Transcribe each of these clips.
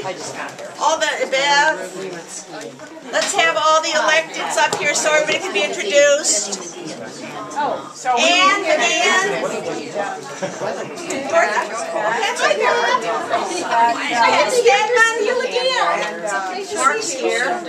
Dorothy, all the Beth. Let's have all the electeds up here so everybody can be introduced. And Dorothy. Pat's right there. Pat Stedman, you look in. Mark's here.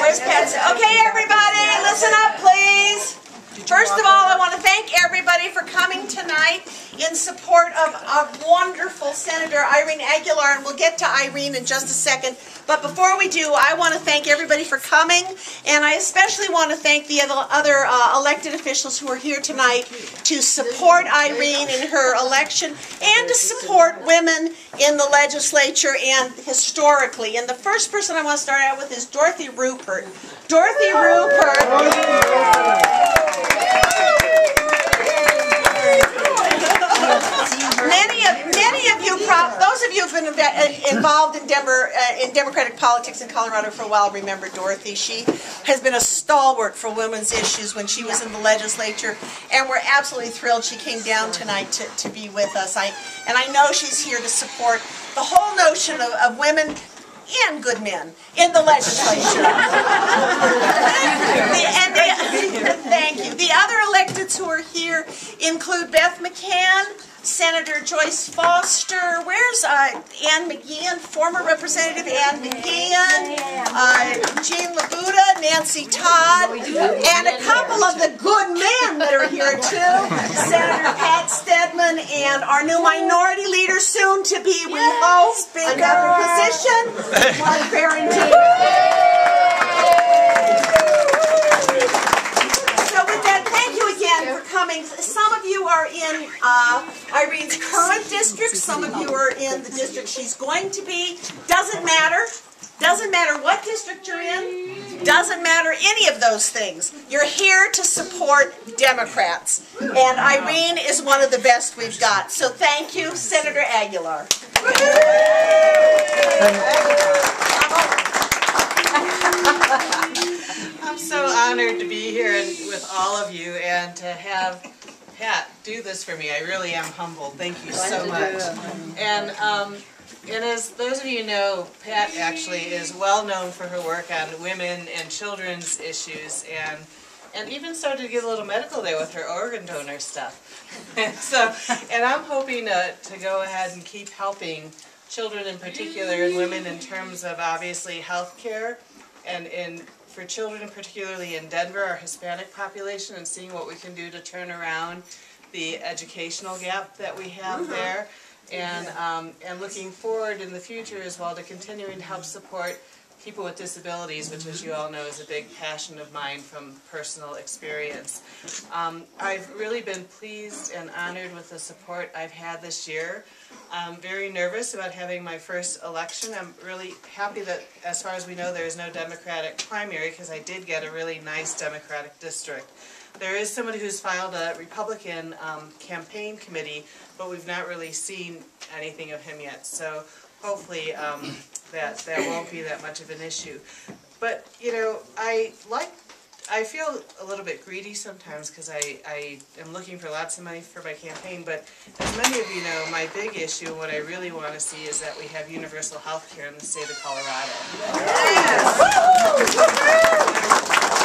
Where's Pat? Okay, everybody, listen up, please. First of all, I want to thank everybody for coming tonight in support of a wonderful Senator Irene Aguilar, and we'll get to Irene in just a second. But before we do, I want to thank everybody for coming, and I especially want to thank the other elected officials who are here tonight to support Irene in her election and to support women in the legislature and historically. And the first person I want to start out with is Dorothy Rupert. Dorothy Rupert. Many of you, those of you who've been involved in Democratic politics in Colorado for a while remember Dorothy. She has been a stalwart for women's issues when she was in the legislature, and we're absolutely thrilled she came down tonight to be with us. And I know she's here to support the whole notion of women and good men in the legislature. Thank you. The other electeds who are here include Beth McCann, Senator Joyce Foster, where's Ann McGeehan, former Representative Ann McGeehan, Jean Labuda, Nancy Todd, and a couple of the good men that are here too, Senator Pat Stedman and our new minority leader, soon to be, we hope, another position, Mark Barrington. For coming. Some of you are in Irene's current district, some of you are in the district she's going to be. Doesn't matter. Doesn't matter what district you're in. Doesn't matter any of those things. You're here to support Democrats. And Irene is one of the best we've got. So thank you, Senator Aguilar. I'm so honored to be here with all of you and to have Pat do this for me. I really am humbled. Thank you so much. And as those of you know, Pat actually is well known for her work on women and children's issues, and even started to get a little medical there with her organ donor stuff. And I'm hoping to go ahead and keep helping children in particular and women in terms of obviously health care and for children, particularly in Denver, our Hispanic population, and seeing what we can do to turn around the educational gap that we have there, and looking forward in the future as well to continuing to help support people with disabilities, which, as you all know, is a big passion of mine from personal experience. I've really been pleased and honored with the support I've had this year. I'm very nervous about having my first election. I'm really happy that, as far as we know, there is no Democratic primary, because I did get a really nice Democratic district. There is somebody who's filed a Republican campaign committee, but we've not really seen anything of him yet. So hopefully that won't be that much of an issue. But, you know, I feel a little bit greedy sometimes because I am looking for lots of money for my campaign, but as many of you know, my big issue and what I really want to see is that we have universal health care in the state of Colorado. Yes.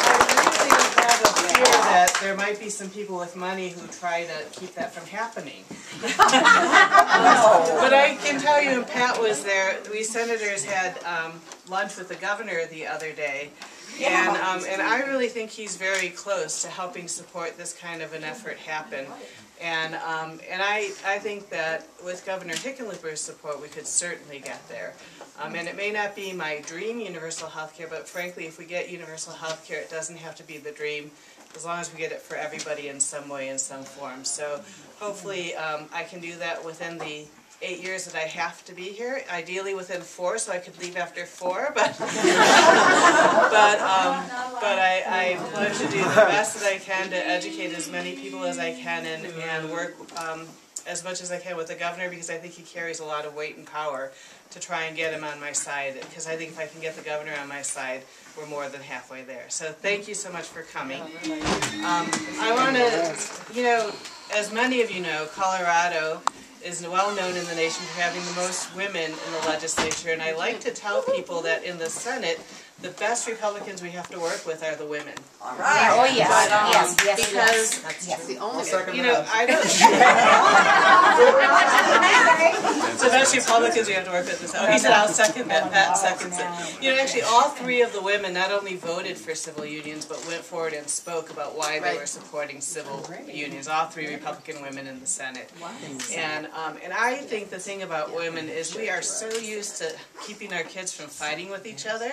I really have a fear that there might be some people with money who try to keep that from happening. But I can tell you, and Pat was there, we senators had lunch with the governor the other day, and I really think he's very close to helping support this kind of an effort happen. And I think that with Governor Hickenlooper's support, we could certainly get there. And it may not be my dream universal health care, but frankly, if we get universal health care, it doesn't have to be the dream, as long as we get it for everybody in some way, in some form. So hopefully I can do that within the 8 years that I have to be here, ideally within 4, so I could leave after 4, but I plan to do the best that I can to educate as many people as I can and work as much as I can with the governor, because I think he carries a lot of weight and power to try and get him on my side, because I think if I can get the governor on my side, we're more than halfway there. So thank you so much for coming. I want to, you know, as many of you know, Colorado is well known in the nation for having the most women in the legislature, and I like to tell people that in the Senate, the best Republicans we have to work with are the women. All right. Oh, yes. But, Yes. because That's the only you know, I don't. The best Republicans we have to work with is. Oh, he said I'll second that. Pat seconds it. You know, actually, all three of the women not only voted for civil unions, but went forward and spoke about why they were supporting civil unions. All three Republican women in the Senate. And I think the thing about women is we are so used to keeping our kids from fighting with each other.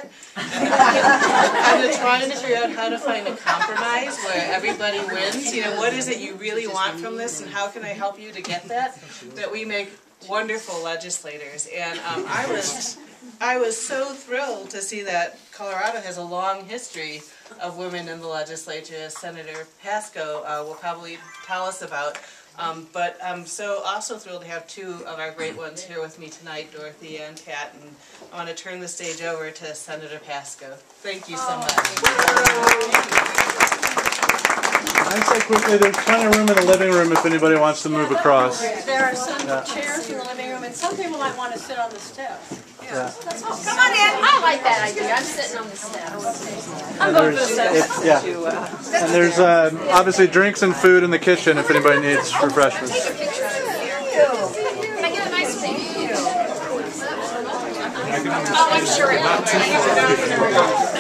I'm trying to figure out how to find a compromise where everybody wins. You know, what is it you really want from this, and how can I help you to get that? That we make wonderful legislators. And I was so thrilled to see that Colorado has a long history of women in the legislature, as Senator Pasco will probably tell us about. But I'm so also thrilled to have two of our great ones here with me tonight, Dorothy and Pat, and I want to turn the stage over to Senator Pasco. Thank you so much. I'd say quickly, there's plenty of room in the living room if anybody wants to move across. There are some chairs in the living room, and some people might want to sit on the steps. Yeah. Come on in. I like that idea. I'm sitting on the steps. And there's obviously drinks and food in the kitchen if anybody needs refreshments. Can I get a nice picture? Oh, I'm sure it will.